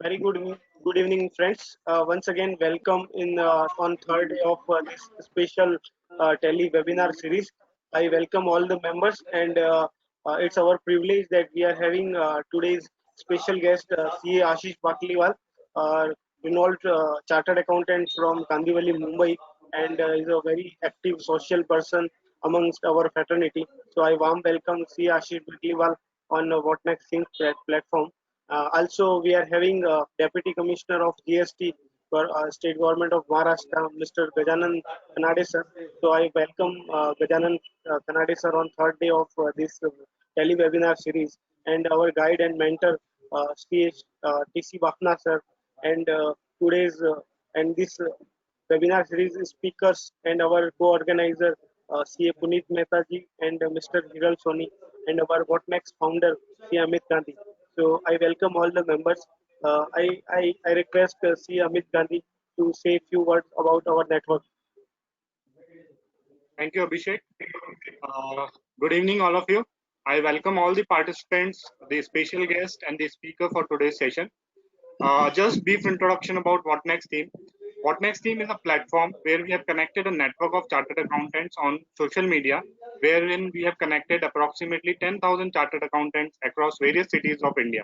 Very good evening, friends. Once again, welcome in on third day of this special tele webinar series. I welcome all the members, and it's our privilege that we are having today's special guest, CA Ashish Bakliwal, uh, renowned chartered accountant from Kandivali, Mumbai, and is a very active social person amongst our fraternity. So I warm welcome CA Ashish Bakliwal on What Next Think platform. Also, we are having Deputy Commissioner of GST for State Government of Maharashtra, Mr. Gajanan Kanade sir. So I welcome Gajanan Kanade sir on third day of this tele-webinar series, and our guide and mentor, TC Bafna sir, and today's and this webinar series speakers and our co-organizer, CA Puneet Mehta ji and Mr. Hiral Soni, and our What Next founder, C. Amit Gandhi. So I welcome all the members. I request C. Amit Gandhi to say a few words about our network. Thank you, Abhishek. Good evening, all of you. I welcome all the participants, the special guest, and the speaker for today's session. Just brief introduction about What Next Team. What Next Team is a platform where we have connected a network of chartered accountants on social media, wherein we have connected approximately 10,000 chartered accountants across various cities of India.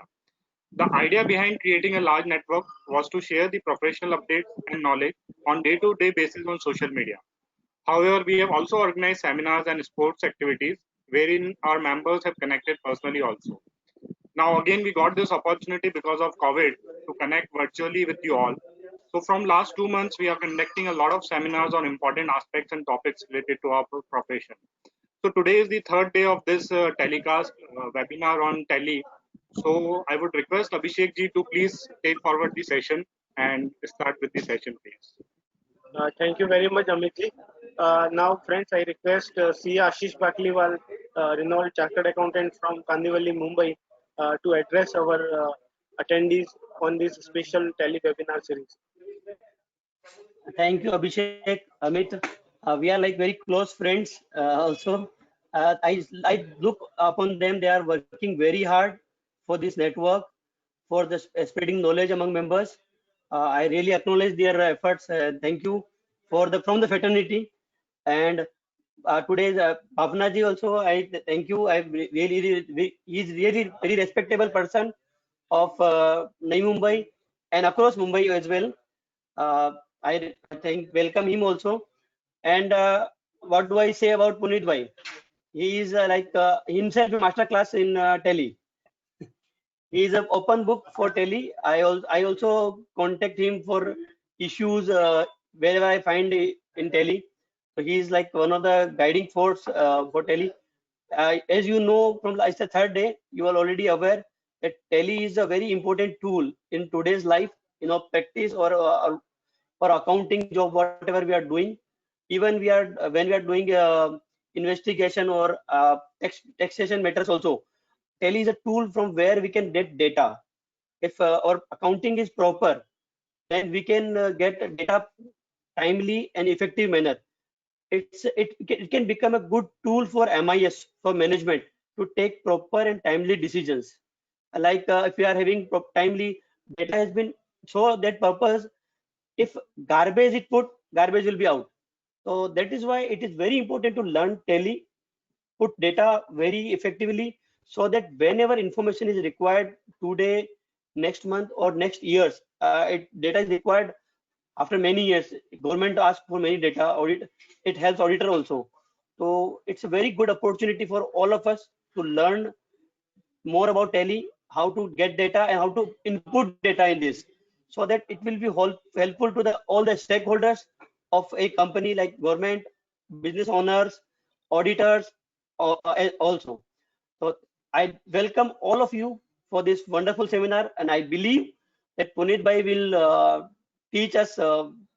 The idea behind creating a large network was to share the professional updates and knowledge on day-to-day basis on social media. However, we have also organized seminars and sports activities wherein our members have connected personally also. Now, again, we got this opportunity because of COVID to connect virtually with you all. So, from last 2 months, we are conducting a lot of seminars on important aspects and topics related to our profession. So, today is the third day of this telecast webinar on tele. So, I would request Abhishek ji to please take forward the session and start with the session, please. Thank you very much, Amit ji. Now, friends, I request C. Ashish Bakliwal, renowned chartered accountant from Kandivali, Mumbai, to address our attendees on this special tele-webinar series. Thank you, Abhishek, Amit. We are like very close friends also. I look upon them. They are working very hard for this network, for the spreading knowledge among members. I really acknowledge their efforts. Thank you for the from the fraternity. And today's Bhavna ji also, I thank you. He is really very respectable person of Navi Mumbai and across Mumbai as well. Uh, I think welcome him also. And what do I say about Puneet Bhai? He is like himself a master class in tele. He is an open book for tele. I also contact him for issues wherever I find in tele. So he is like one of the guiding force for tele. As you know, from it's the third day, you are already aware that tele is a very important tool in today's life, practice or accounting job, whatever we are doing. Even we are when we are doing investigation or taxation matters also. Tele is a tool from where we can get data. If our accounting is proper, then we can get data timely and effective manner. It can become a good tool for MIS for management to take proper and timely decisions. Like if we are having timely data has been so that purpose. If garbage is put, garbage will be out. So that is why it is very important to learn tele, put data very effectively, so that whenever information is required today, next month, or next years, data is required after many years. Government asks for many data. Audit, it helps auditor also. So it's a very good opportunity for all of us to learn more about tele, how to get data and how to input data in this, so that it will be helpful to the all the stakeholders of a company like government, business owners, auditors, also. So I welcome all of you for this wonderful seminar, and I believe that Puneet Bhai will teach us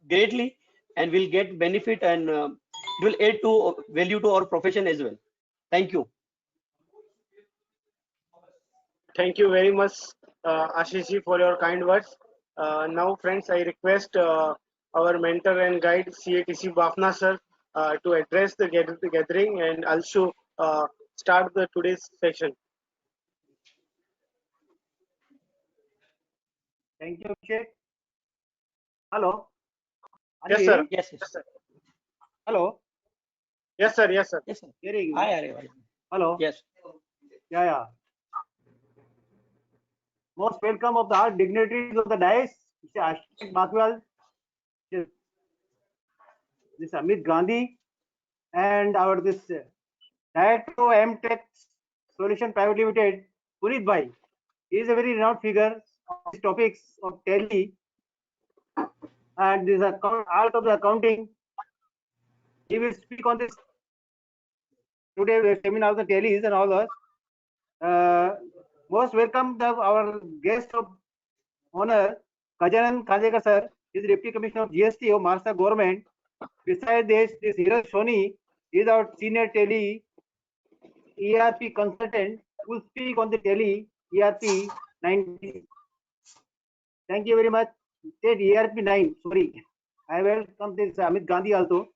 greatly and will get benefit, and will add to value to our profession as well. Thank you. Thank you very much, Ashish, for your kind words. Now, friends, I request our mentor and guide, CATC Bafna sir, to address the gathering and also start the today's session. Thank you, Abhishek. Hello. Are you Yes, sir. hearing? Yes, yes, Hello. Yes, sir. Yes, sir. yes, sir. Hearing. Hi, Arya. Hello. Yes. Yeah, yeah. Most welcome of the our dignitaries of the dais, Mr. Ashok Bakwal, this Amit Gandhi, and our this director of MTech Solution Private Limited, Puneet Bhai. He is a very renowned figure on these topics of tally and this art of the accounting. He will speak on this today seminar of the tallies and all that. Most welcome our guest of honor, Gajanan Khanjekar sir, is Deputy Commissioner of GST of Maharashtra Government. Besides this Hiral Soni is our senior tele ERP consultant who will speak on the tele ERP 19. Thank you very much. Said ERP 9, sorry. I welcome this Amit Gandhi also.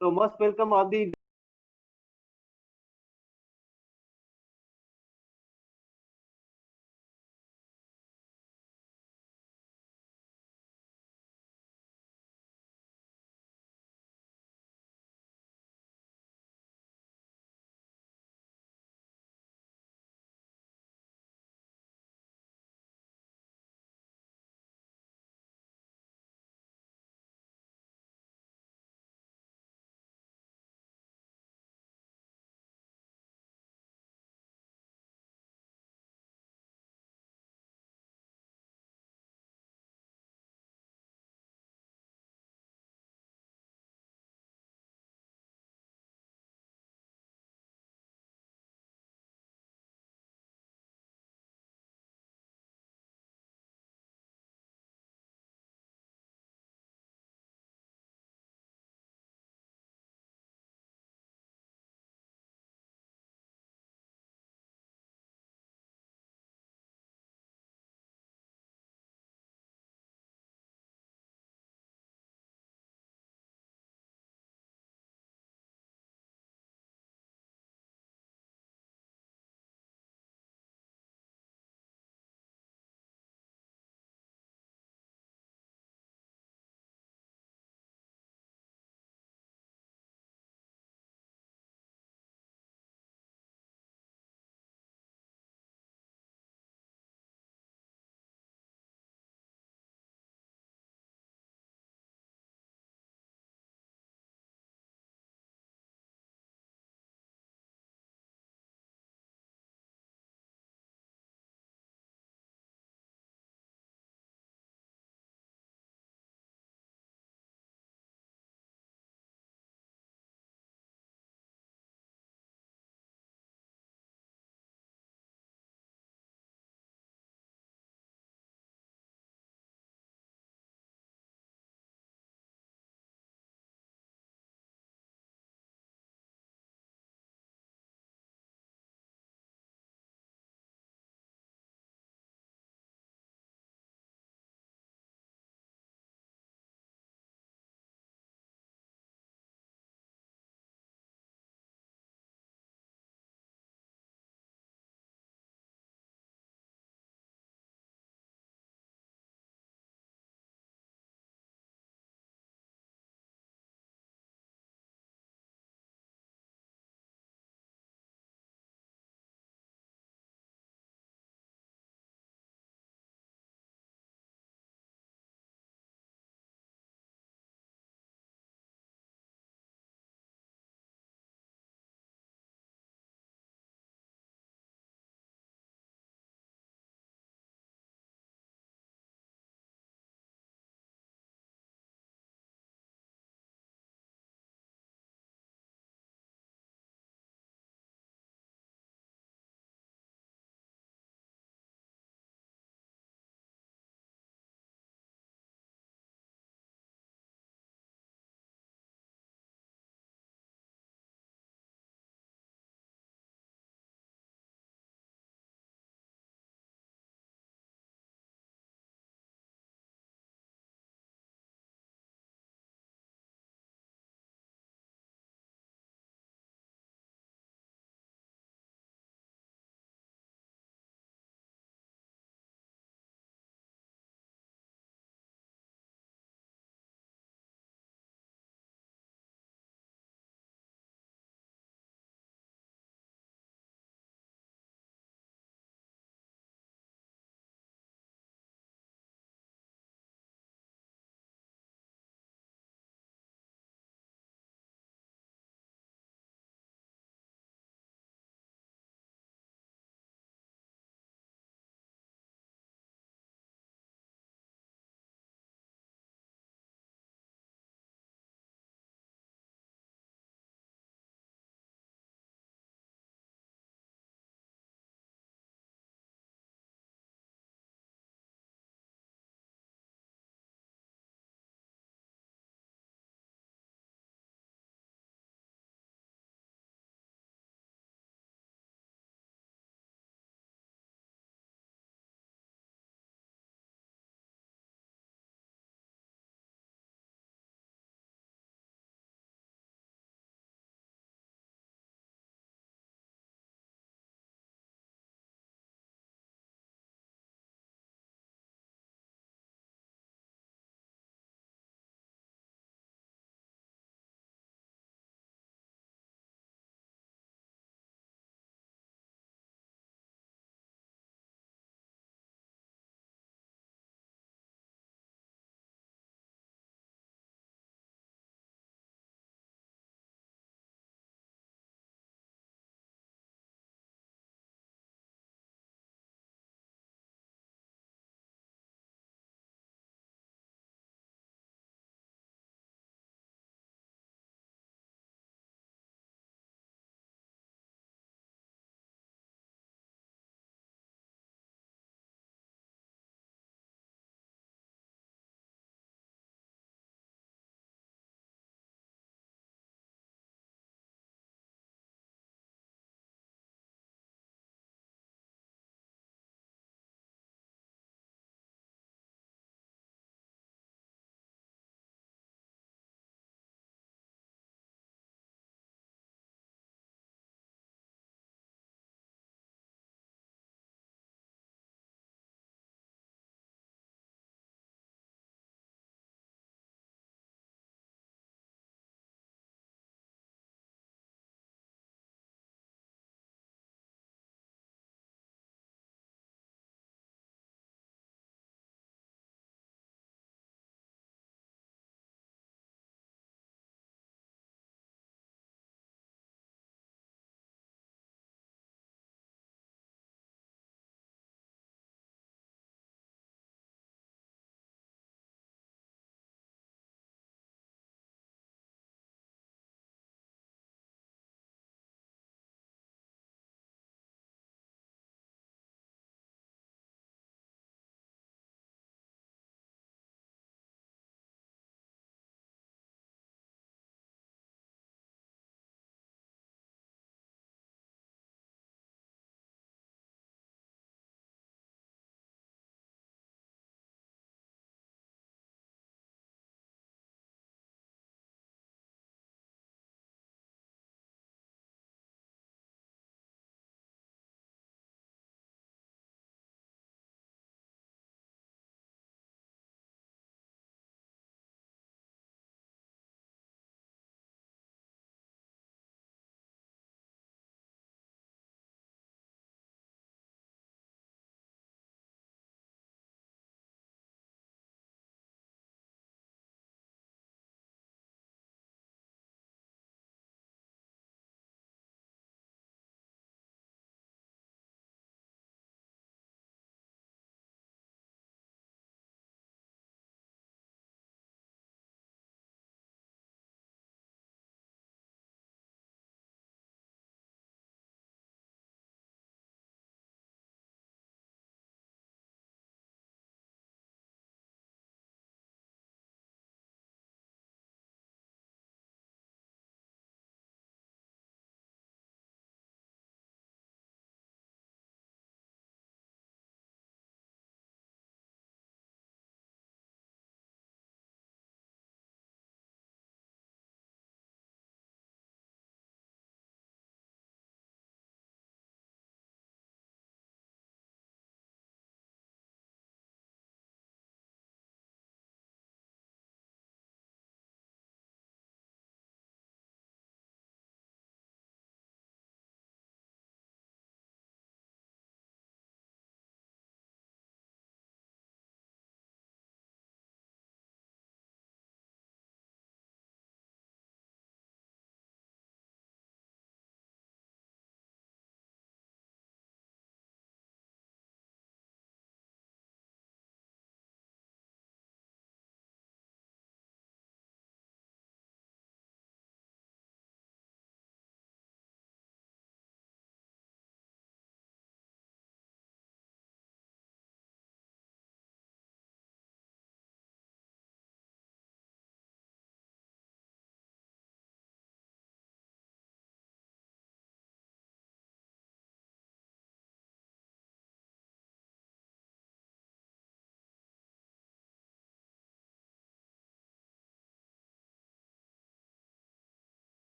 So most welcome all the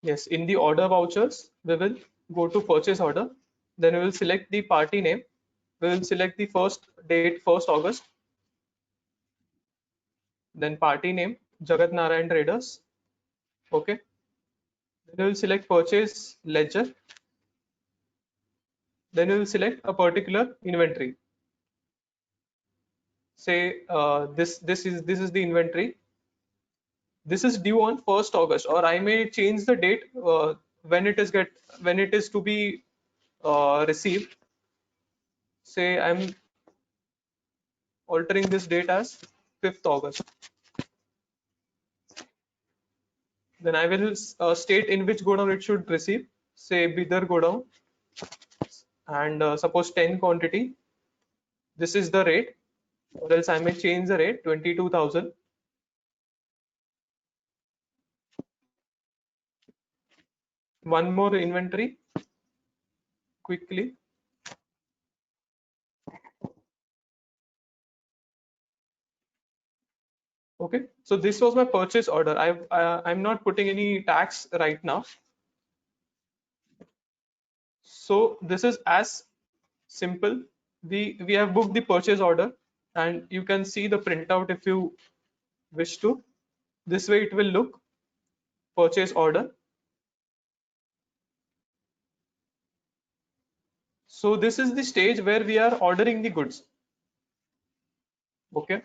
Yes, in the order vouchers, we will go to purchase order. Then we will select the party name. We will select the first date, 1st August. Then party name, Jagat Narayan Traders. Okay. Then we will select purchase ledger. Then we will select a particular inventory. Say this is the inventory. This is due on 1st August, or I may change the date when it is to be received. Say I'm altering this date as 5th August. Then I will state in which godown it should receive. Say Bidar godown, and suppose 10 quantity. This is the rate, or else I may change the rate 22,000. One more inventory quickly. Okay, so this was my purchase order. I'm not putting any tax right now. So this is as simple. We have booked the purchase order, and you can see the printout if you wish to. This way it will look, purchase order. So this is the stage where we are ordering the goods. Okay.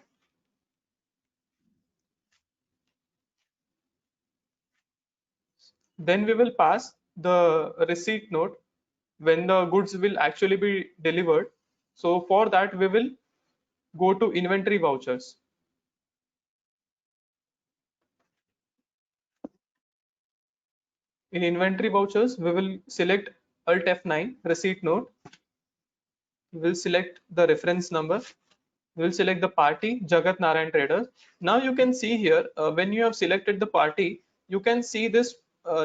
Then we will pass the receipt note when the goods will actually be delivered. So for that, we will go to inventory vouchers. In inventory vouchers, we will select Alt F9 receipt note. We will select the reference number. We will select the party, Jagat Narayan Traders. Now you can see here, when you have selected the party, you can see this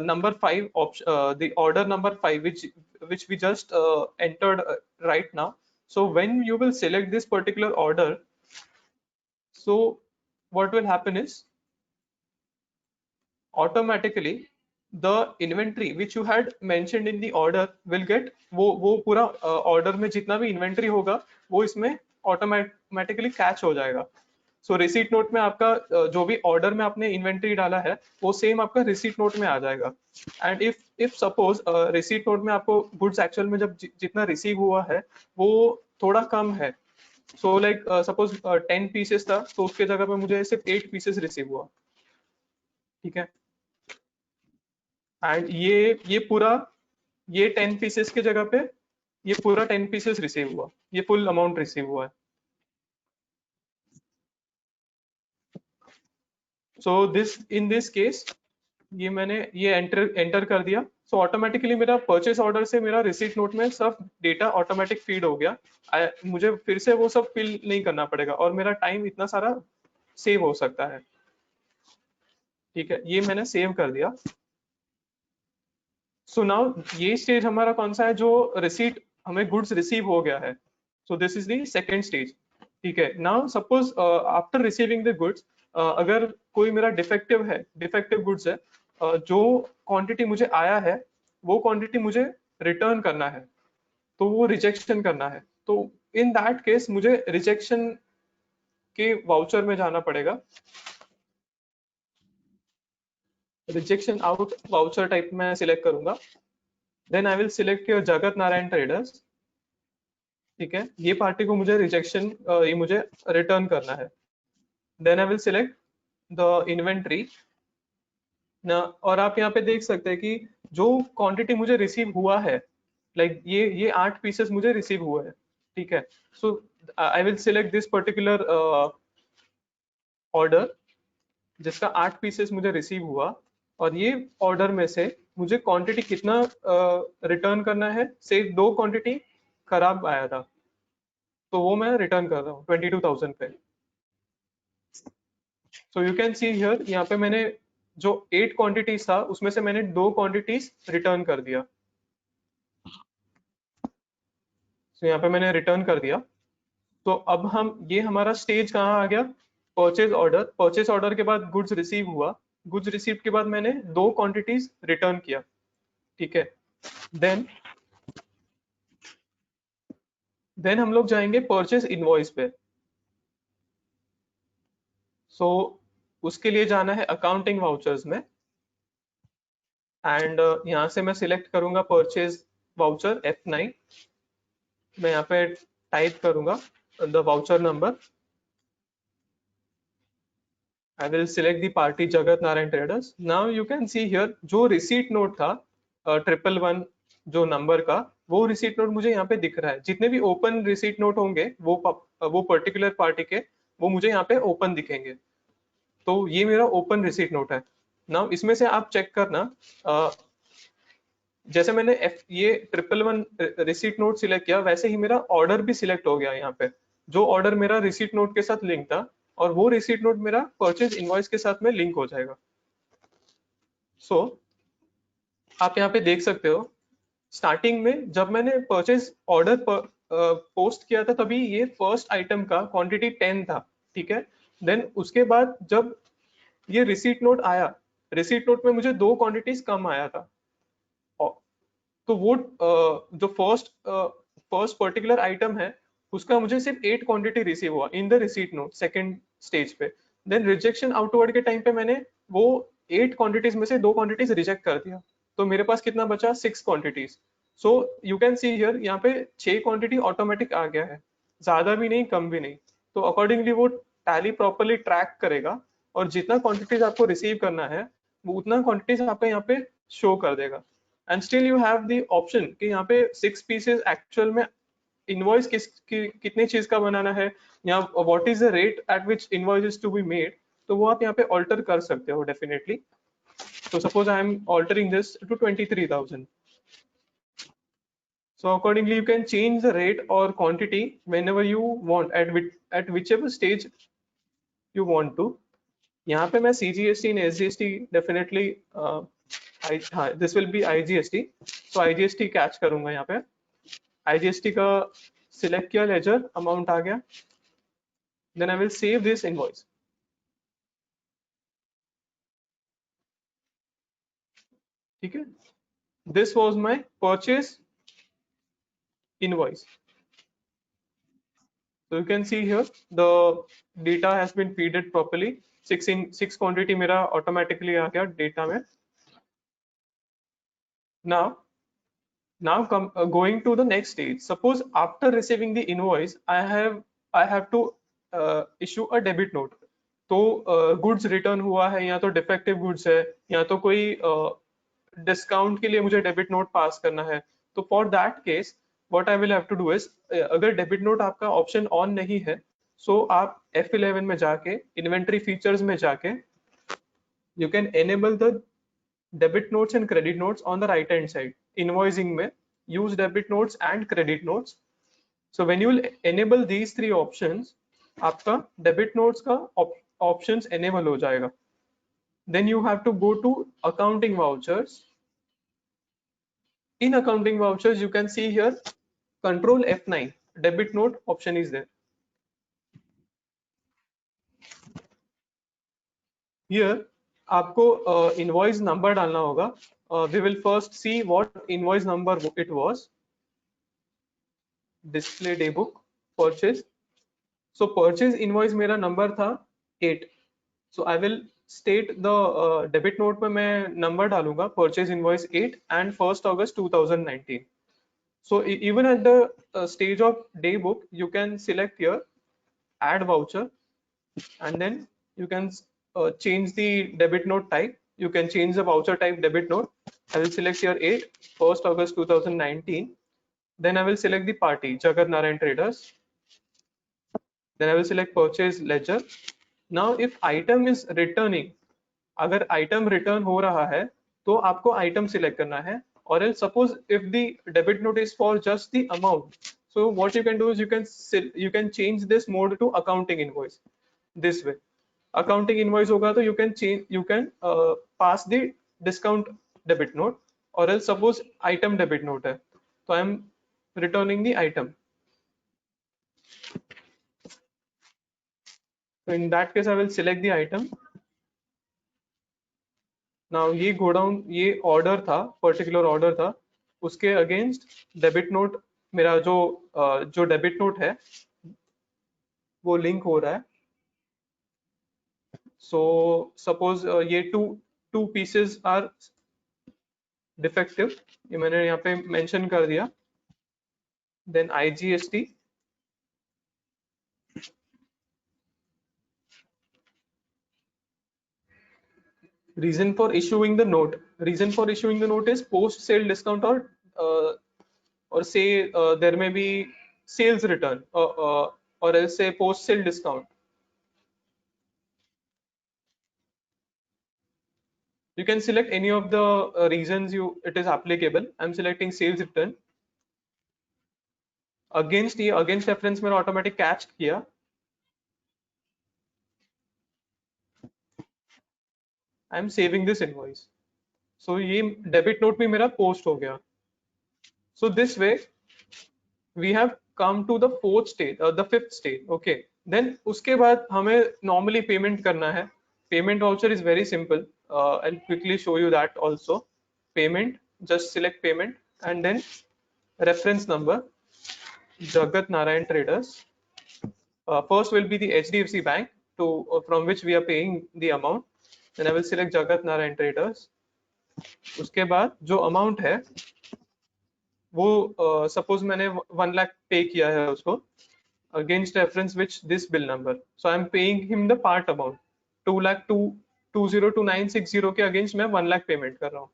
number 5 option, the order number 5, which we just entered right now. So when you will select this particular order, so what will happen is automatically the inventory which you had mentioned in the order will get वो पूरा order में जितना भी inventory होगा वो इसमें automatically catch हो जाएगा. सो रिसीट नोट में आपका जो भी ऑर्डर में आपने इन्वेंट्री डाला है वो सेम आपका रिसीट नोट में आ जाएगा. And if suppose receipt note में आपको गुड्स एक्चुअल में जब जितना रिसीव हुआ है वो थोड़ा कम है, सो लाइक सपोज 10 पीसेस था तो उसके जगह पे मुझे सिर्फ 8 पीसेस रिसीव हुआ. ठीक है. एंड ये पूरा ये 10 पीसेस के जगह पे ये पूरा 10 पीसेस रिसीव हुआ, ये फुल अमाउंट रिसीव हुआ है. सो इन दिस केस ये मैंने ये एंटर कर दिया. सो ऑटोमेटिकली मेरा परचेस ऑर्डर से मेरा रिसीट नोट में सब डेटा ऑटोमेटिक फीड हो गया. मुझे फिर से वो सब फिल नहीं करना पड़ेगा और मेरा टाइम इतना सारा सेव हो सकता है. ठीक है, ये मैंने सेव कर दिया. सो नाउ ये स्टेज हमारा कौन सा है, जो रिसीट हमें गुड्स रिसीव हो गया है. So this is the second stage. ठीक है. Now suppose after receiving the goods अगर कोई मेरा डिफेक्टिव गुड्स है, जो क्वांटिटी मुझे आया है वो क्वांटिटी मुझे रिटर्न करना है, तो वो रिजेक्शन करना है. तो इन दैट केस मुझे रिजेक्शन के वाउचर में जाना पड़ेगा. रिजेक्शन आउट वाउचर टाइप में सिलेक्ट करूंगा. Then I will select your Jagat Narayan traders. ठीक है, ये पार्टी को मुझे रिजेक्शन ये मुझे रिटर्न करना है. Then I will select the inventory ना. और आप यहाँ पे देख सकते हैं कि जो क्वांटिटी मुझे रिसीव हुआ है, लाइक ये 8 पीसेस मुझे रिसीव हुए हैं. ठीक है. So I will select this particular order जिसका 8 पीसेस मुझे रिसीव हुआ, और ये ऑर्डर में से मुझे क्वांटिटी कितना रिटर्न करना है. से 2 क्वांटिटी खराब आया था तो वो मैं रिटर्न कर रहा हूँ 22,000 पे. So you can see here, यहाँ पे मैंने जो 8 क्वांटिटीज था उसमें से मैंने 2 क्वांटिटीज रिटर्न कर दिया. तो यहाँ पे मैंने रिटर्न कर दिया. तो अब ये हमारा स्टेज कहाँ आ गया, परचेज ऑर्डर. परचेज ऑर्डर के बाद गुड्स रिसीव हुआ. गुड्स रिसीव्ड के बाद मैंने 2 क्वांटिटीज रिटर्न किया, ठीक है। देन हम लोग जाएंगे परचेज इनवॉइस पे। सो उसके लिए जाना है अकाउंटिंग वाउचर्स में, एंड यहाँ से मैं सिलेक्ट करूंगा परचेज वाउचर F9। मैं यहाँ पे टाइप करूंगा the voucher number. I will select the party Jagat Narayan Traders. Now you can see here जो रिसीट नोट था 111 जो नंबर का, वो रिसीट नोट मुझे यहाँ पे दिख रहा है। जितने भी ओपन रिसीट नोट होंगे वो पर्टिकुलर पार्टी के, वो मुझे यहाँ पे ओपन दिखेंगे। तो ये मेरा ओपन रिसीट नोट है। नाउ इसमें से आप चेक करना, जैसे मैंने ये 111 रिसीट नोट सिलेक्ट किया, वैसे ही मेरा ऑर्डर भी सिलेक्ट हो गया यहाँ पे। जो ऑर्डर मेरा रिसीट नोट के साथ लिंक था, और वो रिसीट नोट मेरा परचेज इनवॉइस के साथ में लिंक हो जाएगा। सो आप यहाँ पे देख सकते हो, स्टार्टिंग में जब मैंने परचेज ऑर्डर पोस्ट किया था, तभी ये फर्स्ट आइटम का क्वांटिटी 10 था, ठीक है। देन उसके बाद जब ये रिसीट नोट आया, रिसीट नोट में मुझे 2 क्वांटिटीज कम आया था। तो वो जो फर्स्ट पर्टिकुलर आइटम है, उसका मुझे सिर्फ 8 क्वांटिटी रिसीव हुआ in the receipt note second stage पे। देन रिजेक्शन आउटवर्ड के टाइम पे मैंने वो 8 क्वांटिटीज में से 2 क्वांटिटीज रिजेक्ट कर दिया, तो मेरे पास कितना बचा, 6 quantities. So you can see here, यहाँ पे 6 क्वांटिटी ऑटोमेटिक आ गया है, ज्यादा भी नहीं कम भी नहीं। तो अकॉर्डिंगली वो टैली प्रॉपरली ट्रैक करेगा, और जितना क्वांटिटीज आपको रिसीव करना है वो उतना क्वांटिटीज आपको यहाँ पे शो कर देगा। And still you have the option कि यहाँ पे 6 पीसेस एक्चुअल में इनवॉइस कितने चीज का बनाना है, या what is the rate at which invoice is to be made, तो वो आप यहाँ पे ऑल्टर कर सकते हो डेफिनेटली। तो suppose I am altering this to 23,000। So accordingly you can change the rate or quantity whenever you want, at whichever stage you want to. यहाँ पे मैं CGST and SGST definitely हाँ, this will be IGST, so IGST catch करूंगा यहाँ पे। IGST का select किया, laser amount आ गया, then I will save this invoice। ठीक है, this was my purchase invoice। So you can see here the data has been feeded properly। 6 quantity मेरा automatically आ गया data में। Now going to the next stage. Suppose after receiving the invoice, I have to issue a debit note। तो goods return हुआ है, या तो defective goods है, या तो कोई डिस्काउंट के लिए मुझे डेबिट नोट पास करना है। तो for that case what I will have to do is, अगर डेबिट नोट आपका ऑप्शन ऑन नहीं है, सो आप F11 में जाके इन्वेंट्री फीचर्स में जाके you can enable the debit notes and credit notes on the right hand side. Invoicing में use debit notes and credit notes. So when you will enable these 3 options, आपका debit notes का options enable हो जाएगा। Then you have to go to accounting vouchers। In accounting vouchers you can see here control F9, debit note option is there। Here आपको invoice number डालना होगा। We will first see what invoice number it was। Display day book purchase। So purchase invoice मेरा number था 8। So I will state the debit note में मैं number डालूंगा purchase invoice 8 and 1st August 2019। So even at the stage of day book, you can select here add voucher, and then you can change the debit note type। You can change the voucher type debit note। I will select here 8 1st August 2019। Then I will select the party Jagat Narayan Traders। Then I will select purchase ledger। Now if item is returning, अगर item return हो रहा है तो आपको item select करना है, or else suppose if the debit note is for just the amount, so what you can do is you can change this mode to accounting invoice। this way accounting invoice होगा तो you can pass the discount debit note, or else suppose item debit note है तो I am returning the item। So in that case I will select the item। Now ये godown, ये order था, particular order था, उसके against debit note, मेरा जो debit note है वो लिंक हो रहा है. सो सपोज ये टू पीसेस आर डिफेक्टिव, ये मैंने यहाँ पे मेंशन कर दिया. Then IGST, reason for issuing the note. Reason for issuing the note is post sale discount, or say there may be sales return, or else say post sale discount. You can select any of the reasons it is applicable. I'm selecting sales return. Against reference मेरा automatic catch किया. I'm saving this invoice. So ये debit note भी मेरा post हो गया. So this way we have come to the fourth stage, the fifth stage. Okay, then उसके बाद हमें normally payment करना है. Payment voucher is very simple. I'll quickly show you that also. Payment, just select payment and then reference number, Jagat Narayan Traders. First will be the HDFC Bank from which we are paying the amount. Then I will select Jagat Narayan Traders. उसके बाद जो amount है वो suppose मैंने 1 lakh पे किया है उसको, against reference which this bill number. So I am paying him the part amount 2,02,202,960 के against मैं 1 lakh payment कर रहा हूँ.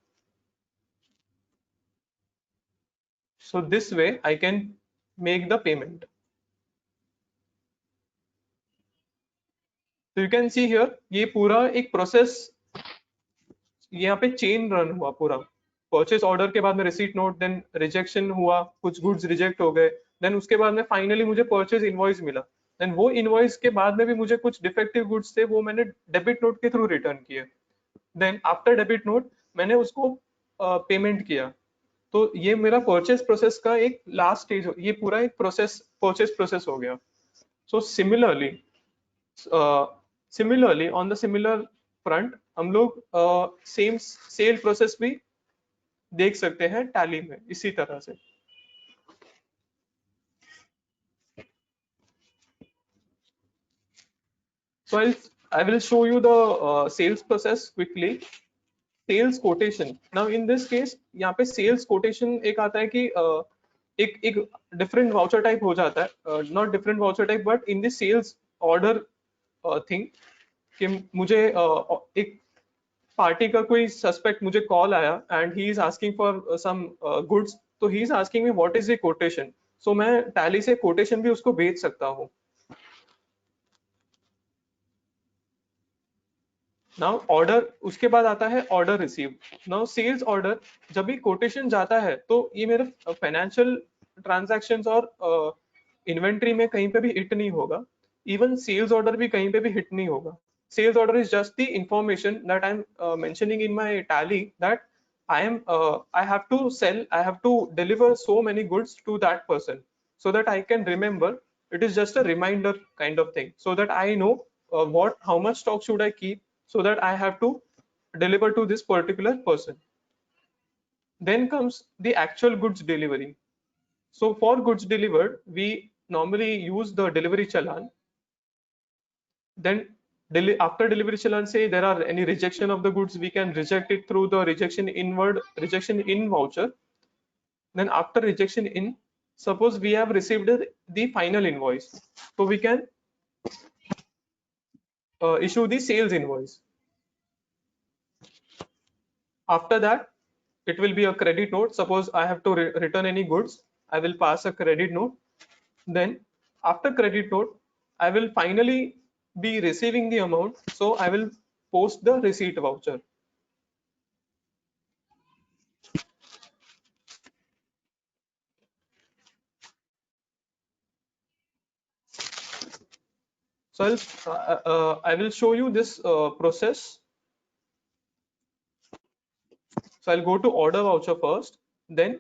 So this way I can make the payment. So you can see here ये पूरा एक प्रोसेस यहाँ पे चेन रन हुआ पूरा. परचेस ऑर्डर के बाद में रिसीट नोट, देन रिजेक्शन हुआ, कुछ गुड्स रिजेक्ट हो गए, देन उसके बाद में फाइनली मुझे परचेस इनवॉइस मिला. देन वो इनवॉइस के बाद में भी मुझे कुछ डिफेक्टिव गुड्स थे, वो मैंने डेबिट नोट के थ्रू रिटर्न किए. देन आफ्टर डेबिट नोट मैंने उसको पेमेंट किया. तो ये मेरा परचेस प्रोसेस का एक लास्ट स्टेज, ये पूरा एक प्रोसेस परचेस प्रोसेस हो गया. So similarly on the similar front हम लोग सेम सेल प्रोसेस भी देख सकते हैं टैली में इसी तरह से. So I will show you the sales process quickly. Sales quotation. Now in this case यहाँ पे sales quotation एक आता है कि एक different voucher type हो जाता है, not different voucher type but in the sales order thing कि मुझे एक पार्टी का कोई सस्पेक्ट मुझे कॉल आया and he is asking for some goods, तो he is asking me what is a quotation. So मैं टैली से कोटेशन भी उसको भेज सकता हूँ. नाउ ऑर्डर, उसके बाद आता है order receive. Now sales order जब भी कोटेशन जाता है तो ये मेरे फाइनेंशियल ट्रांजैक्शंस और इन्वेंट्री में कहीं पे भी हिट नहीं होगा. इवन सेल्स ऑर्डर भी कहीं पे भी हिट नहीं होगा. Sales order is just the information that I'm mentioning in my tally that I have to sell, I have to deliver so many goods to that person so that I can remember. It is just a reminder kind of thing so that I know how much stock should I keep so that I have to deliver to this particular person. Then comes the actual goods delivery. So for goods delivered, we normally use the delivery challan. Then after delivery challan, say there are any rejection of the goods, we can reject it through the rejection in voucher. Then after rejection in, suppose we have received the final invoice, so we can issue the sales invoice. After that it will be a credit note. Suppose I have to return any goods, I will pass a credit note. Then after credit note I will finally be receiving the amount, so I will post the receipt voucher. So I will show you this process. So I'll go to order voucher first, then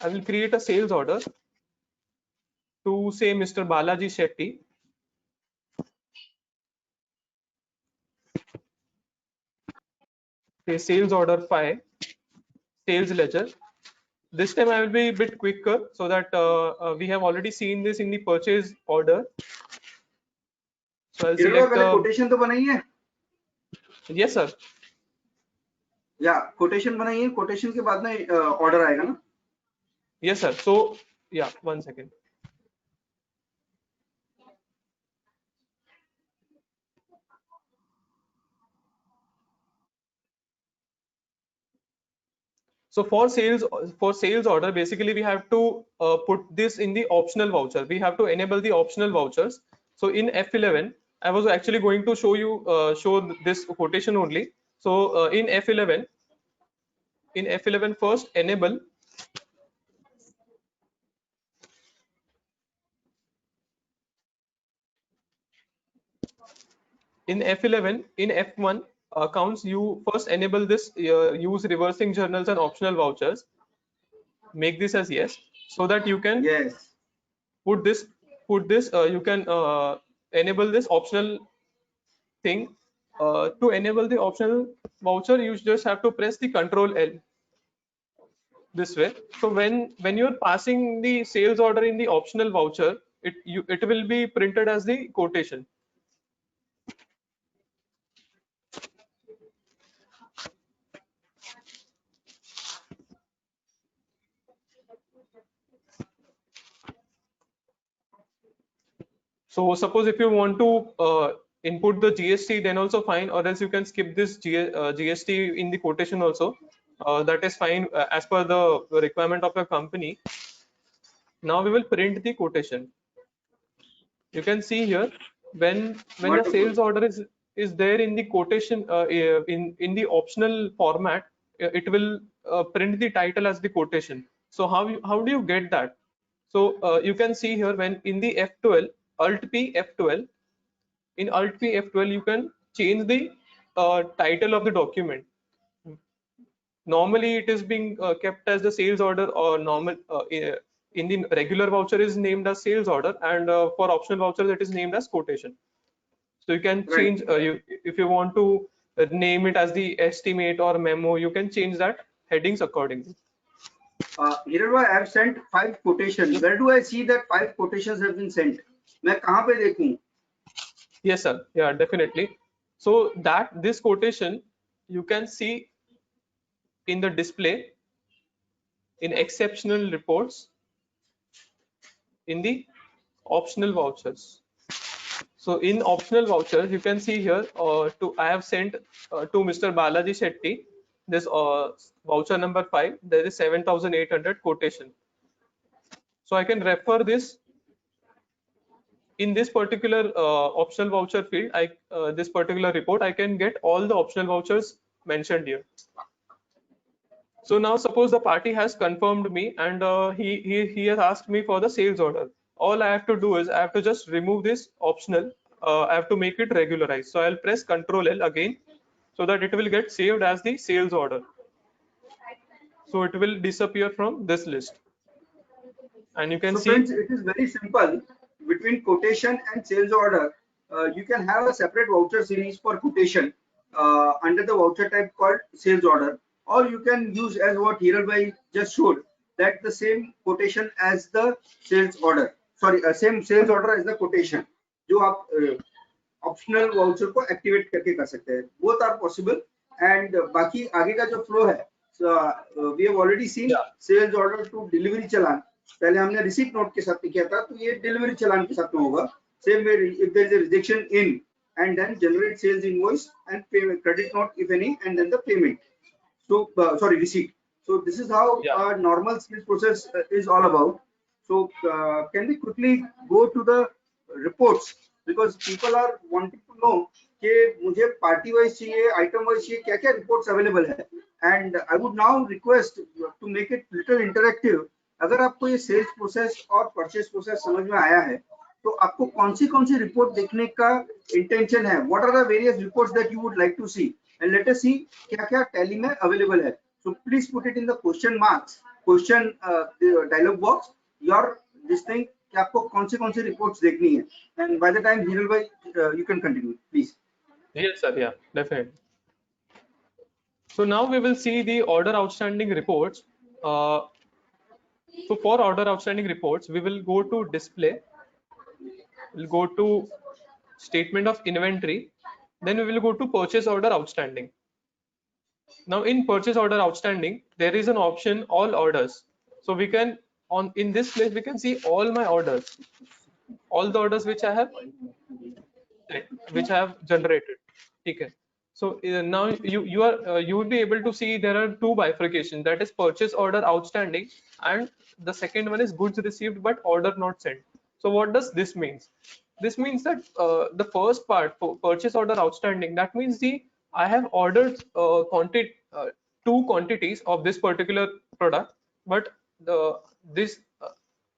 I will create a sales order to say Mr. Balaji Shetty. say sales order 5, sales ledger. This time I will be a bit quicker so that we have already seen this in the purchase order. So I'll select पहले quotation तो बनाई है? Yes sir. या quotation बनाई है, quotation के बाद में ऑर्डर आएगा ना? Yes sir. So yeah, 1 second. So for sales order, basically we have to put this in the optional voucher. We have to enable the optional vouchers. So in F11, I was actually going to show you show this quotation only. So in F11 first enable in F11 in F1 accounts, you first enable this use reversing journals and optional vouchers. Make this as yes, so that you can Yes. put this you can enable this optional thing. To enable the optional voucher, you just have to press the Control L this way. So when you're passing the sales order in the optional voucher, it will be printed as the quotation. So suppose if you want to input the GST, then also fine, or else you can skip this GST in the quotation also. That is fine as per the requirement of your company. Now we will print the quotation. You can see here when the Wonderful. sales order is there in the quotation in the optional format, it will print the title as the quotation. So how do you get that? So you can see here when in the F12 Alt P F12, in Alt P F12 you can change the title of the document. Normally it is being kept as the sales order, or normal in the regular voucher is named as sales order, and for optional voucher it is named as quotation. So you can change if you want to name it as the estimate or memo, you can change that headings accordingly. Hiral, I have sent 5 quotations. Where do I see that 5 quotations have been sent? मैं कहाँ पे देखूं? Yes sir, yeah, definitely. So that this quotation you can see in the display in exceptional reports in the optional vouchers. So in optional vouchers, you can see here I have sent to Mr. Balaji Shetty this voucher number 5. There is 7,800 quotation. So I can refer this in this particular optional voucher field. This particular report, I can get all the optional vouchers mentioned here. So now suppose the party has confirmed me, and he has asked me for the sales order. All I have to do is I have to just remove this optional. I have to make it regularized. So I'll press Control L again, so that it will get saved as the sales order. So it will disappear from this list. And you can see. Friends, it is very simple. Between quotation and sales order, you can have a separate voucher series for quotation under the voucher type called sales order, or you can use as what Hiral bhai just showed, that the same quotation as the sales order. Sorry, same sales order as the quotation. जो आप optional voucher को activate करके कर सकते हैं. Both are possible. And बाकी आगे का जो flow है, so we have already seen sales order to delivery चालान. पहले हमने रिसीट नोट के साथ किया था, तो ये डिलीवरी चालान के साथ में होगा. Same way if there is a rejection in and then generate sales invoice and payment credit note if any and then the payment. So sorry, receipt. So this is how normal sales process is all about. So can we quickly go to the reports, because people are wanting to know कि मुझे party wise चाहिए, item wise चाहिए, क्या क्या reports available है. And I would now request to make it little interactive. अगर आपको ये सेल्स प्रोसेस और परचेस प्रोसेस समझ में आया है, तो आपको कौन सी रिपोर्ट देखने का इंटेंशन है? What are the various reports that you would like to see, and let us see क्या क्या टैली में अवेलेबल है. So please put it in the question marks, question dialog box, your this thing, कि आपको कौन सी reports देखनी है. And by the time Hiral bhai you can continue please. Yes sir, yeah, definitely. So now we will see the order outstanding reports. So for order outstanding reports, we will go to display, we'll go to statement of inventory, then we will go to purchase order outstanding. Now in purchase order outstanding, there is an option all orders. So we can, in this place, we can see all my orders, all the orders which I have generated. Okay. So now you will be able to see there are two bifurcations, that is purchase order outstanding, and the second one is goods received but order not sent. So what does this means? This means that the first part, purchase order outstanding, that means I have ordered two quantities of this particular product, but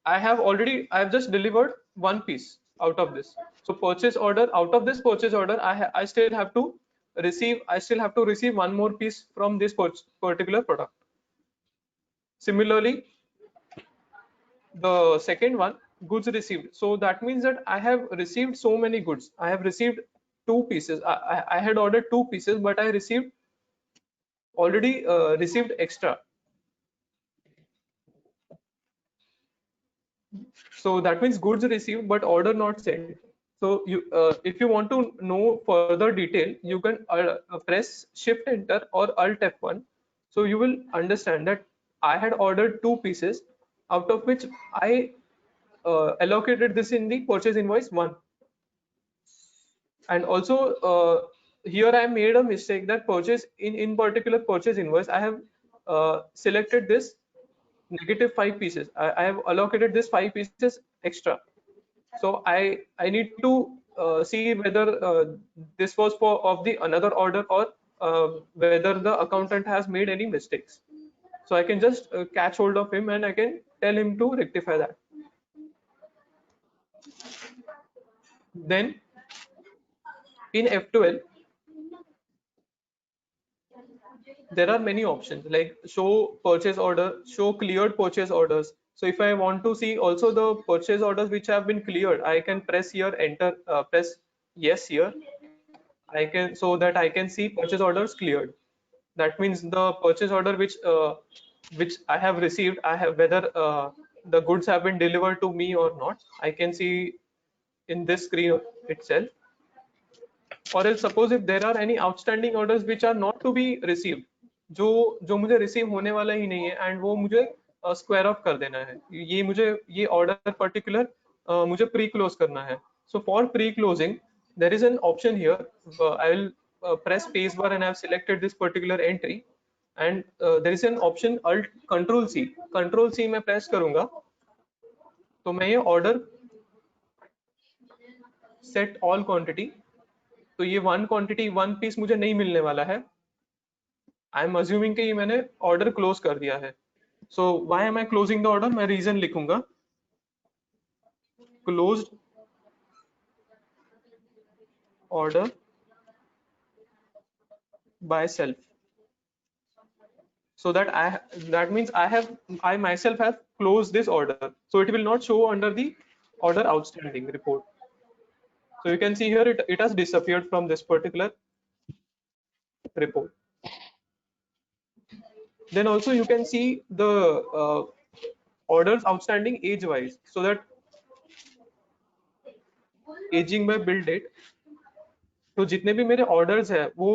I have just delivered one piece out of this. So purchase order, out of this purchase order, I still have to receive one more piece from this particular product. Similarly, the second one, goods received. So that means that I have received so many goods. I have received two pieces. I had ordered two pieces, but I already received extra. So that means goods received but order not sent. So if you want to know further detail, you can press Shift Enter or Alt F1. So you will understand that I had ordered two pieces, out of which I allocated this in the purchase invoice 1. And also here I made a mistake, that purchase in particular purchase invoice, I have selected this -5 pieces. I have allocated this 5 pieces extra. So I need to see whether this was of the another order, or whether the accountant has made any mistakes. So I can just catch hold of him and I can tell him to rectify that. Then in F12, there are many options like show purchase order, show cleared purchase orders. So if I want to see also the purchase orders which have been cleared, I can press here enter, press yes here. I can, so that I can see purchase orders cleared. That means the purchase order which I have received, whether the goods have been delivered to me or not, I can see in this screen itself. Or else suppose if there are any outstanding orders which are not to be received, जो मुझे receive होने वाला ही नहीं है, and वो मुझे square of कर देना है, ये ऑर्डर पर्टिकुलर मुझे प्री क्लोज करना है. So for pre closing there is an option here. I will press space bar and I have selected this particular entry, and there is an option alt control C मैं press करूंगा तो मैं ये order set all quantity, तो ये one quantity one piece मुझे नहीं मिलने वाला है. आई एम अज्यूमिंग कि ये मैंने ऑर्डर क्लोज कर दिया है. So why am I closing the order, मैं रीजन लिखूंगा closed order by self, so that that means I myself have closed this order, so it will not show under the order outstanding report. So you can see here it has disappeared from this particular report. Then also you can see the orders outstanding age wise, so that aging by bill date, तो जितने भी मेरे orders है वो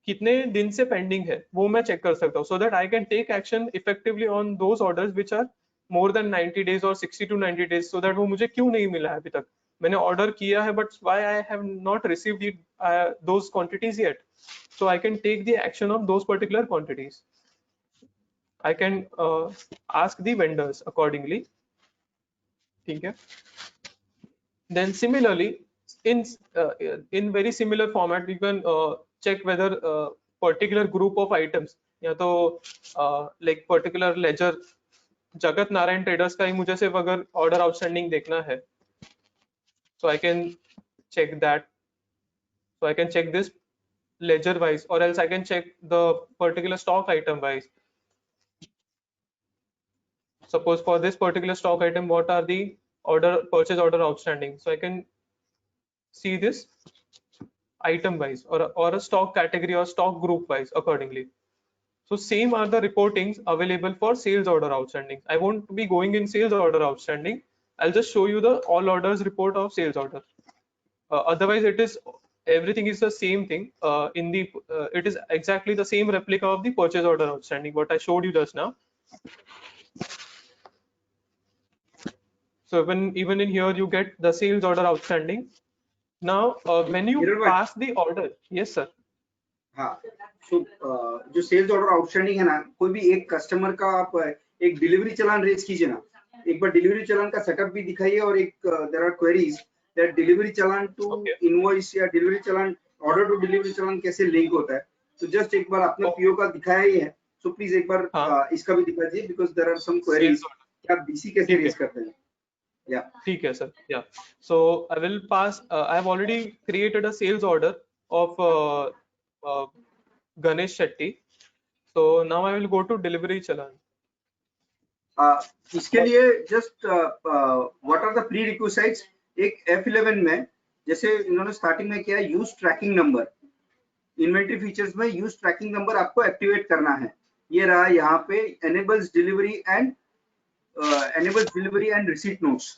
कितने दिन से pending है वो मैं चेक कर सकता हूँ, so that I can take action effectively on those orders which are more than 90 days और 60 to 90 days, सो दैट वो मुझे क्यों नहीं मिला है अभी तक. मैंने ऑर्डर किया है but why I have not received those quantities yet, so I can take the action on those particular quantities. I can ask the vendors accordingly. ठीक है. Then similarly, in very similar format, you can check whether particular group of items, या तो like particular ledger जगत Narayan traders का ही मुझे सिर्फ अगर order outstanding देखना है, so I can check that. So I can check this ledger wise, or else I can check the particular stock item wise. Suppose for this particular stock item, what are the purchase order outstanding, so I can see this item wise or a stock category or stock group wise accordingly. So same are the reportings available for sales order outstanding. I won't be going in sales order outstanding. I'll just show you the all orders report of sales order. Otherwise, it is everything is the same thing. In the it is exactly the same replica of the purchase order outstanding what I showed you just now. So even in here you get the sales order outstanding. Now when you हिरण भाई, pass the order, yes sir. हाँ, सो जो sales order outstanding है ना, कोई भी एक customer का आप एक डिलीवरी चालान रेज कीजिए ना, एक बार डिलीवरी चालान का सेटअप भी दिखाइए, और एक there are queries that delivery challan to Okay. Invoice या delivery challan order to delivery challan कैसे लिंक होता है। तो जस्ट एक बार आपने Okay. पीओ का दिखाया ही है, सो प्लीज एक बार हाँ, इसका भी दिखा दीजिए, because there are some sales queries order. कि आप बीसी कैसे ठीक है, रेज करते हैं। या ठीक है sir. Yeah. So I will pass. I have already created a sales order of uh, Ganesh Shetty. So now I will go to delivery challan. इसके लिए just what are the prerequisites, एक F11 में जैसे इन्होंने starting में किया, use tracking number, inventory features में use tracking number आपको एक्टिवेट करना है। ये रहा यहाँ पे enables delivery and receipt notes।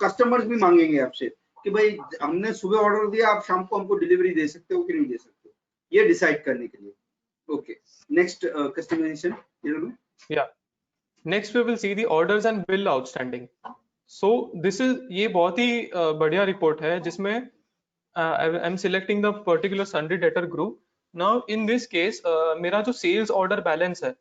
Customers भी मांगेंगे आपसे कि भाई हमने सुबह ऑर्डर दिया, आप शाम को हमको डिलीवरी दे सकते हो कि नहीं दे सकते हो, ये डिसाइड करने के लिए। Okay, next customization. Yeah. Next we will see the orders and bill outstanding. So this is ये बहुत ही बढ़िया रिपोर्ट है जिसमें I'm selecting the particular sundry debtor group. Now in this case मेरा जो sales order balance है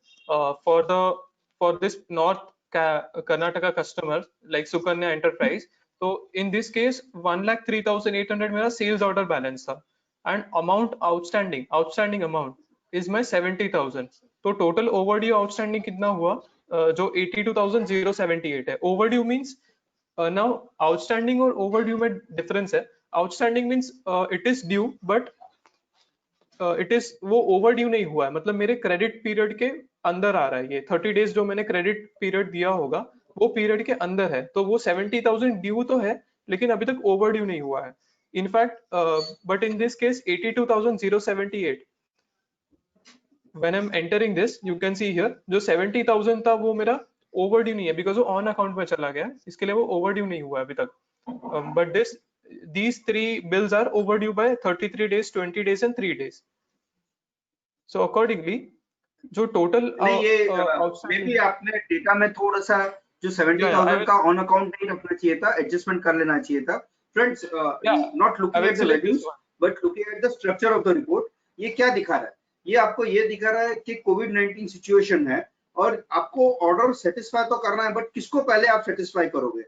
for this North Karnataka customer like Sukanya Enterprise, तो in this case 1,03,800 मेरा sales order balance था and amount outstanding amount is my 70,000. तो total overdue outstanding कितना हुआ जो 82,078 है। overdue means now outstanding और overdue में difference है। outstanding means it is due but it is वो overdue नहीं हुआ है, मतलब मेरे credit period के अंदर आ रहा है। ये 30 days जो मैंने credit period दिया होगा वो period के अंदर है, तो वो 70,000 due तो है लेकिन अभी तक overdue नहीं हुआ है। in fact but in this case 82,078 when I'm entering this you can see here जो 70,000 था वो मेरा overdue नहीं है because वो on account में चला गया, इसके लिए वो overdue नहीं हुआ अभी तक। but these three bills are overdue by 33 days, 20 days and 3 days. So accordingly जो total नहीं ये मे बी आपने डेटा में थोड़ा सा जो 70,000 का ऑन अकाउंट नहीं रखना चाहिए था, एडजस्टमेंट कर लेना चाहिए था। Friends, not looking at the values but looking at the structure of the report, ये क्या दिखा रहा है? ये आपको ये दिखा रहा है कि कोविड-19 सिचुएशन है और आपको ऑर्डर सेटिस्फाई तो करना है, बट किसको पहले आप सेटिस्फाई करोगे?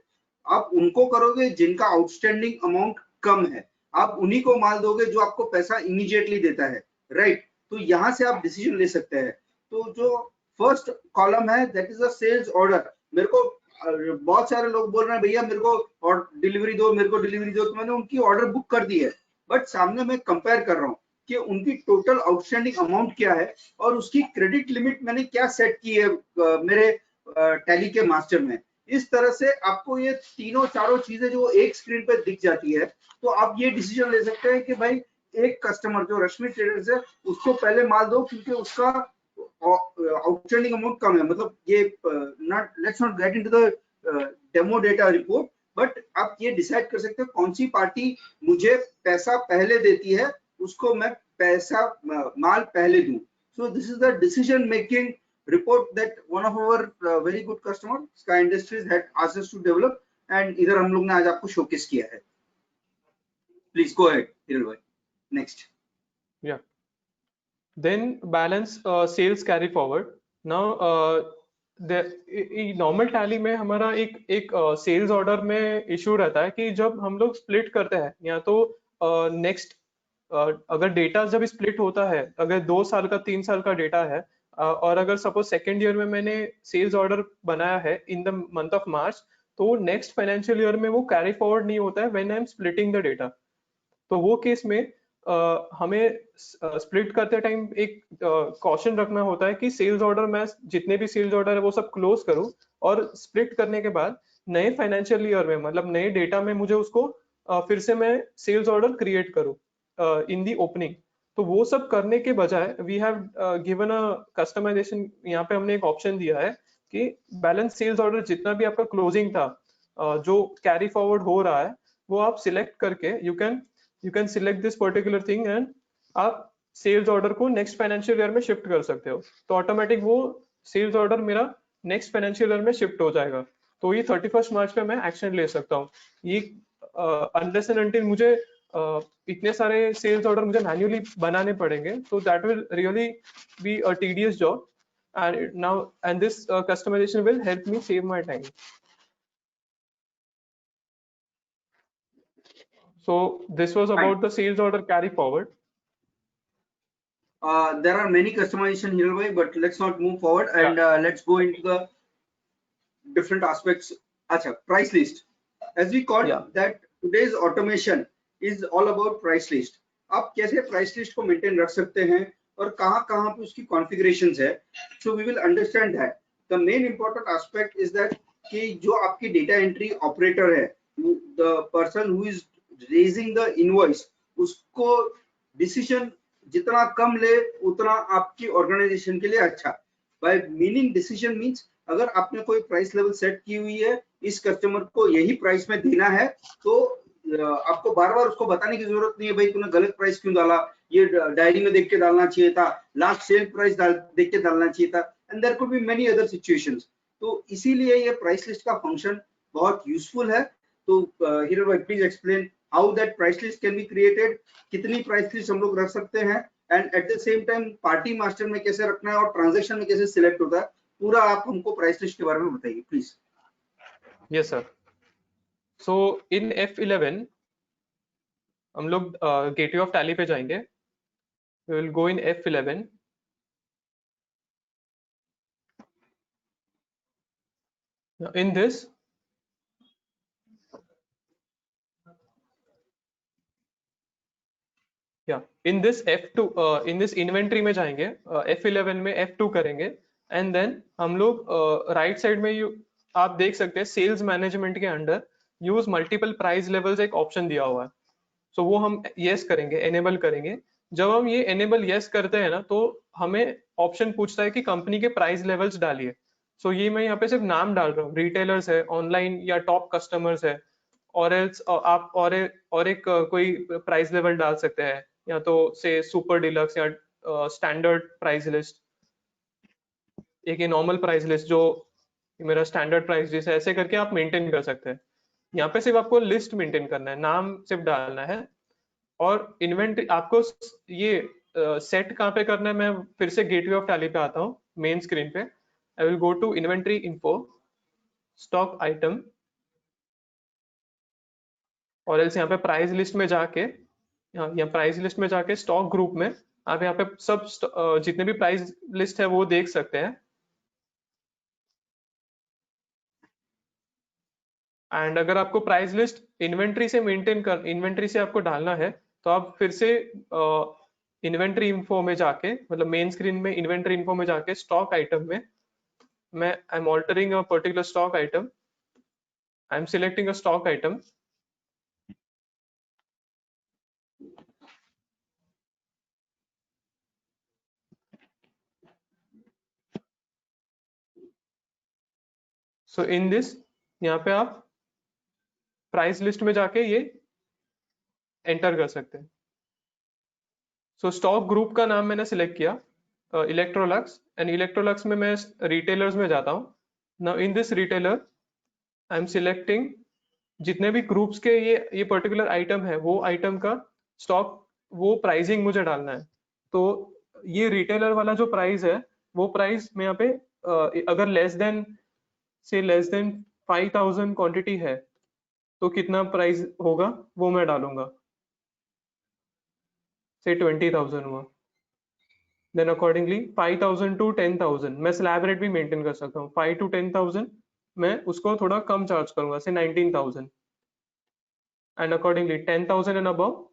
आप उनको करोगे जिनका आउटस्टैंडिंग अमाउंट कम है, आप उन्हीं को माल दोगे जो आपको पैसा इमीडिएटली देता है, राइट? तो यहाँ से आप डिसीजन ले सकते हैं। तो जो फर्स्ट कॉलम है that is a sales order. मेरे को बहुत सारे लोग बोल रहे हैं भैया मेरे को डिलीवरी दो, मेरे को डिलीवरी दो, तो मैंने उनकी ऑर्डर बुक कर दी है, बट सामने मैं कंपेयर कर रहा हूँ कि उनकी टोटल आउटस्टैंडिंग अमाउंट क्या है और उसकी क्रेडिट लिमिट मैंने क्या सेट की है मेरे टैली के मास्टर में। इस तरह से आपको ये तीनों चारों चीजें जो एक स्क्रीन पे दिख जाती है, तो आप ये डिसीजन ले सकते हैं कि भाई एक कस्टमर जो रश्मि ट्रेडर्स है उसको पहले माल दो क्योंकि उसका आउटस्टैंडिंग अमाउंट कम है। मतलब ये let's not get into the demo data report, but आप ये डिसाइड कर सकते हैं कौन सी पार्टी मुझे पैसा पहले देती है उसको मैं पैसा माल पहले दूं। So this is the decision making report that one of our very good customer Sky Industries had asked us to develop and इधर हम लोग ने आज आपको शोकेस किया है। Please go ahead, Hiral bhai. Next. Yeah. Then balance sales carry forward. Now normal tally में हमारा एक sales order में issue रहता है कि जब हम लोग split करते हैं या तो next अगर डेटा जब स्प्लिट होता है, अगर 2 साल का 3 साल का डेटा है और अगर सपोज सेकेंड ईयर में मैंने सेल्स ऑर्डर बनाया है in the month of March, तो नेक्स्ट फाइनेंशियल ईयर में वो कैरी फॉरवर्ड नहीं होता है when I am splitting the data. तो वो केस में हमें स्प्लिट करते टाइम एक कॉशन रखना होता है कि सेल्स ऑर्डर मैं जितने भी सेल्स ऑर्डर है वो सब क्लोज करूं और स्प्लिट करने के बाद नए फाइनेंशियल ईयर में मतलब नए डेटा में मुझे उसको फिर से मैं सेल्स ऑर्डर क्रिएट करूं इन दी ओपनिंग। तो वो सब करने के बजाय we have given a customization, यहाँ पे हमने एक ऑप्शन दिया है कि बैलेंस सेल्स ऑर्डर जितना भी आपका क्लोजिंग था जो कैरी फॉरवर्ड हो रहा है वो आप सिलेक्ट करके you can select this particular thing and आप सेल्स ऑर्डर को नेक्स्ट फाइनेंशियल ईयर में शिफ्ट कर सकते हो। तो ऑटोमेटिक वो सेल्स ऑर्डर मेरा नेक्स्ट फाइनेंशियल ईयर में शिफ्ट हो जाएगा। तो ये 31 मार्च में मैं एक्शन ले सकता हूँ। ये अनलेस एंड अनटिल मुझे इतने सारे सेल्स ऑर्डर मुझे मैन्युअली बनाने पड़ेंगे, तो that will really be a tedious job and this customization will help me save my time. So this was about the sales order carry forward. There are many customization here, but let's not move forward and let's go into the different aspects. Acha, price list, as we call that today's automation is all about price list. आप कैसे price list को maintain रख सकते हैं और कहाँ पे उसकी configurations है. So we will understand that. The main important aspect is that कि जो आपकी data entry operator है, the person who is raising the invoice, उसको decision जितना कम ले उतना आपकी organization के लिए अच्छा. By meaning decision means अगर आपने कोई price level set की हुई है इस कस्टमर को यही प्राइस में देना है, तो आपको बार बार उसको बताने की जरूरत नहीं है भाई तूने गलत प्राइस क्यों डाला, ये डायरी में देख के डालना चाहिए था, लास्ट सेल प्राइस देख के डालना चाहिए था, and there could be many other situations. तो इसीलिए ये प्राइस लिस्ट का फंक्शन बहुत यूजफुल है। तो हीरो भाई please explain how that price list can be created, कितनी प्राइस लिस्ट हम लोग रख सकते हैं, and at the same time party master में कैसे रखना है और ट्रांजैक्शन में कैसे सिलेक्ट होता है, पूरा आप हमको प्राइस लिस्ट के बारे में बताइए please. Yes sir. So in F11 हम लोग गेटवे ऑफ टैली पे जाएंगे। We will go in F11। in this in this F2 in this inventory में जाएंगे, F11 में F2 करेंगे, एंड देन हम लोग राइट साइड में आप देख सकते हैं सेल्स मैनेजमेंट के under use multiple price levels एक ऑप्शन दिया हुआ है। सो वो हम यस करेंगे, एनेबल करेंगे। जब हम ये एनेबल यस करते हैं ना, तो हमें ऑप्शन पूछता है कि कंपनी के प्राइस लेवल्स डालिए। सो ये मैं यहाँ पे सिर्फ नाम डाल रहा हूँ, रिटेलर्स है, ऑनलाइन या टॉप कस्टमर्स है, और आप और एक कोई प्राइस लेवल डाल सकते हैं, या तो से सुपर डिलक्स या स्टैंडर्ड प्राइस लिस्ट, एक नॉर्मल प्राइस लिस्ट जो मेरा स्टैंडर्ड प्राइस लिस्ट है, ऐसे करके आप मेंटेन कर सकते हैं। यहाँ पे सिर्फ आपको लिस्ट मेंटेन करना है, नाम सिर्फ डालना है, और इन्वेंट्री आपको ये सेट कहाँ पे करना है, मैं फिर से गेटवे ऑफ टैली पे आता हूँ मेन स्क्रीन पे। I will go to inventory info, stock item, और एल्स यहाँ पे प्राइस लिस्ट में जाके, यहाँ प्राइस लिस्ट में जाके स्टॉक ग्रुप में आप यहाँ पे सब जितने भी प्राइस लिस्ट है वो देख सकते हैं। एंड अगर आपको प्राइस लिस्ट इन्वेंट्री से आपको डालना है, तो आप फिर से इन्वेंट्री इन्फो में जाके, मतलब मेन स्क्रीन में इन्वेंट्री इन्फो में जाके स्टॉक आइटम में मैं आई am altering a particular stock item, I am selecting a stock item, so in this यहाँ पे आप प्राइस लिस्ट में जाके ये एंटर कर सकते हैं। सो स्टॉक ग्रुप का नाम मैंने सिलेक्ट किया इलेक्ट्रोलक्स, एंड इलेक्ट्रोलक्स में मैं रिटेलर्स में जाता हूँ। Now in this retailer I am selecting जितने भी ग्रुप्स के ये पर्टिकुलर आइटम है, वो आइटम का स्टॉक, वो प्राइसिंग मुझे डालना है। तो ये रिटेलर वाला जो प्राइस है, वो प्राइस में यहाँ पे अगर लेस देन 5000 क्वांटिटी है, तो कितना प्राइस होगा वो मैं डालूंगा, से 20,000 हुआ, देन अकॉर्डिंगली 5000 टू 10,000 मैं स्लैब रेट भी मेंटेन कर सकता हूँ। 5 टू 10,000 मैं उसको थोड़ा कम चार्ज करूंगा, से 19,000, एंड अकॉर्डिंगली 10,000 एंड अबव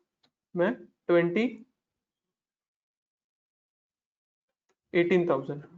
मैं 18,000